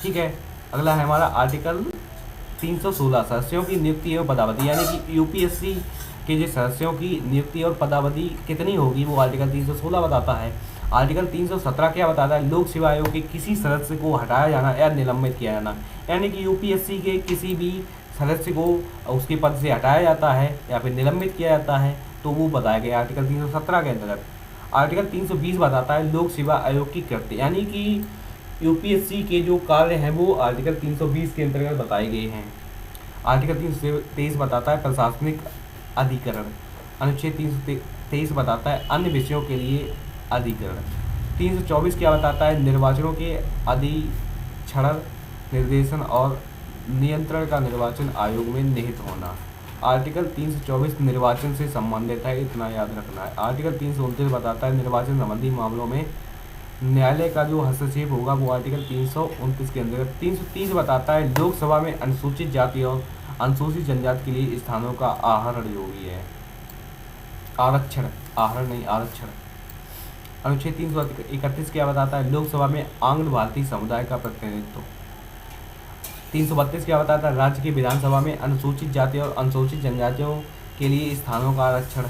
ठीक है। अगला है हमारा आर्टिकल 316 सदस्यों की नियुक्ति एवं पदावधि, यानी कि यूपीएससी के जो सदस्यों की नियुक्ति और पदावधि कितनी होगी वो आर्टिकल 316 बताता है। आर्टिकल 317 क्या बताता है, लोक सेवा आयोग के किसी सदस्य को हटाया जाना या निलंबित किया जाना, यानी कि यूपीएससी के किसी भी सदस्य को उसके पद से हटाया जाता है या फिर निलंबित किया जाता है, तो वो बताया गया आर्टिकल 317 के अंतर्गत। आर्टिकल 320 बताता है लोक सेवा आयोग की कृत्य, यानी कि यूपीएससी के जो कार्य हैं वो आर्टिकल 320 के अंतर्गत बताए गए हैं। आर्टिकल 323 बताता है प्रशासनिक अधिकरण। अनुच्छेद 323 बताता है अन्य विषयों के लिए अधिकरण। 324 क्या बताता है, निर्वाचनों के अधिक्षण, निर्देशन और नियंत्रण का निर्वाचन आयोग में निहित होना। आर्टिकल 324 निर्वाचन से संबंधित है, इतना याद रखना है। आर्टिकल 329 बताता है निर्वाचन संबंधी मामलों में न्यायालय का जो हस्तक्षेप होगा वो आर्टिकल 329 के अंतर्गत। 330 बताता है लोकसभा में अनुसूचित जाति और अनुसूचित जनजाति के लिए स्थानों का आहरण योग्य है, आरक्षण, आहरण नहीं आरक्षण। अनुच्छेद 331 क्या बताता है, लोकसभा में आंग्ल भारतीय समुदाय का प्रतिनिधित्व। 332 क्या बताता है, राज्य की विधानसभा में अनुसूचित जाति और अनुसूचित जनजातियों के लिए स्थानों का आरक्षण।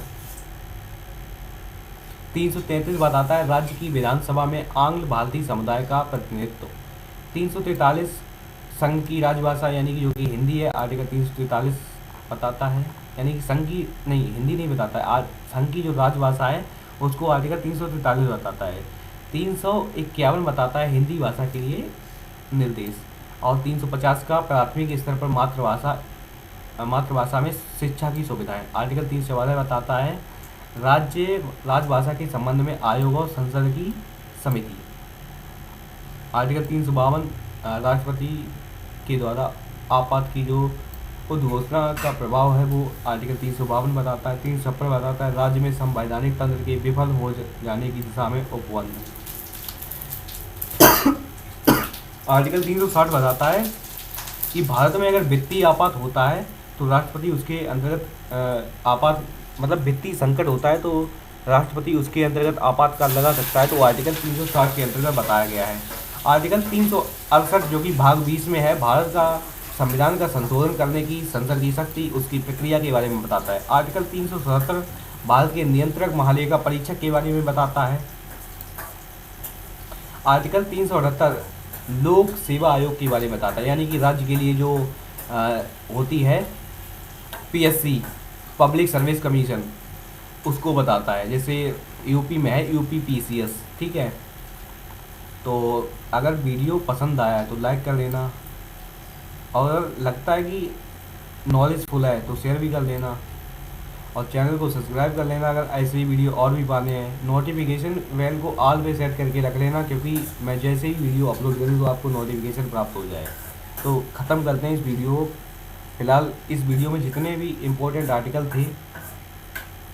333 बताता है राज्य की विधानसभा में आंग्ल भारतीय समुदाय का प्रतिनिधित्व। 343 संघ की राजभाषा यानी कि जो कि हिंदी है, आर्टिकल 343 बताता है, यानी कि संघ की नहीं, हिंदी नहीं बताता है, संघ की जो राजभाषा है उसको आर्टिकल 343 बताता है। 351 बताता है हिंदी भाषा के लिए निर्देश, और 350 का प्राथमिक स्तर पर मातृभाषा में शिक्षा की सुविधाएं। आर्टिकल 344 बताता है राजभाषा के संबंध में आयोग और संसद की समिति। आर्टिकल 352 राष्ट्रपति के द्वारा आपात की जो उद्घोषणा का प्रभाव है वो आर्टिकल 352 बताता है। 356 बताता है राज्य में संवैधानिक तंत्र के विफल हो जाने की दिशा में उपबंध। आर्टिकल 360 बताता है कि भारत में अगर वित्तीय आपात होता है तो राष्ट्रपति उसके अंतर्गत आपात मतलब वित्तीय संकट होता है तो राष्ट्रपति उसके अंतर्गत आपातकाल लगा सकता है, तो आर्टिकल 360 के अंतर्गत बताया गया है। आर्टिकल 368 जो कि भाग 20 में है, भारत का संविधान का संशोधन करने की संसद की शक्ति, उसकी प्रक्रिया के बारे में बताता है। आर्टिकल 377 भारत के नियंत्रक महालेखा परीक्षक के बारे में बताता है। आर्टिकल 378 लोक सेवा आयोग के बारे में बताता है, यानी कि राज्य के लिए जो होती है पीएससी, पब्लिक सर्विस कमीशन, उसको बताता है। जैसे यूपी में है यूपी पीसीएस, ठीक है। तो अगर वीडियो पसंद आया है तो लाइक कर देना, और लगता है कि नॉलेजफुल है तो शेयर भी कर देना, और चैनल को सब्सक्राइब कर लेना अगर ऐसे ही वीडियो और भी पाने हैं। नोटिफिकेशन बेल को ऑल पे सेट करके रख लेना, क्योंकि मैं जैसे ही वीडियो अपलोड करूँ तो आपको नोटिफिकेशन प्राप्त हो जाए। तो ख़त्म करते हैं इस वीडियो। फ़िलहाल इस वीडियो में जितने भी इम्पोर्टेंट आर्टिकल थे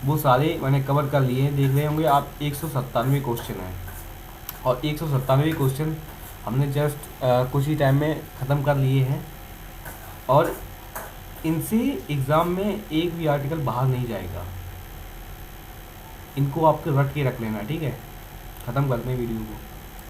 वो सारे मैंने कवर कर लिए हैं। देख रहे होंगे आप 197 क्वेश्चन हैं, और 197 क्वेश्चन हमने जस्ट कुछ ही टाइम में ख़त्म कर लिए हैं, और इनसे एग्ज़ाम में एक भी आर्टिकल बाहर नहीं जाएगा। इनको आपको रट के रख लेना, ठीक है। ख़त्म करते हैं वीडियो को।